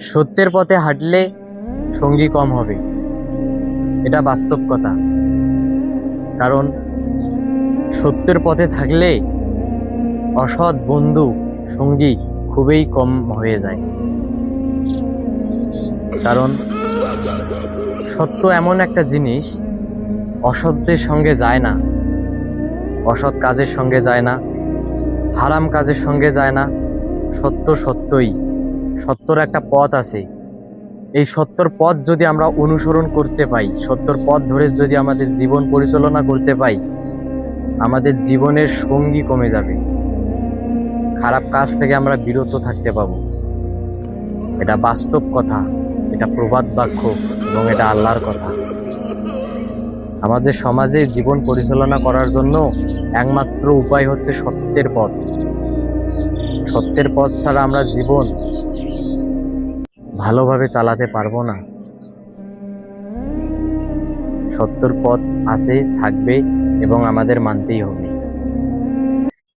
সত্যের পথে হাঁটলে সঙ্গী কম হবে, এটা বাস্তব কথা। কারণ সত্যের পথে থাকলে অসৎ বন্ধু সঙ্গী খুবই কম হয়ে যায়। কারণ সত্য এমন একটা জিনিস, অসত্যের সঙ্গে যায় না, অসৎ কাজের সঙ্গে যায় না, হারাম কাজের সঙ্গে যায় না। সত্য সত্যই, সত্যর একটা পথ আছে। এই সত্যর পথ যদি আমরা অনুসরণ করতে পাই, সত্যর পথ ধরে যদি আমাদের জীবন পরিচালনা করতে পাই, আমাদের জীবনের সঙ্গী কমে যাবে, খারাপ কাজ থেকে আমরা বিরত থাকতে পাবো। এটা বাস্তব কথা, এটা প্রবাদ বাক্য এবং এটা আল্লাহর কথা। আমাদের সমাজে জীবন পরিচালনা করার জন্য একমাত্র উপায় হচ্ছে সত্যের পথ। সত্যের পথ ছাড়া আমরা জীবন ভালোভাবে চালাতে পারবো না। সত্যর পথ আছে, থাকবে এবং আমাদের মানতেই হবে।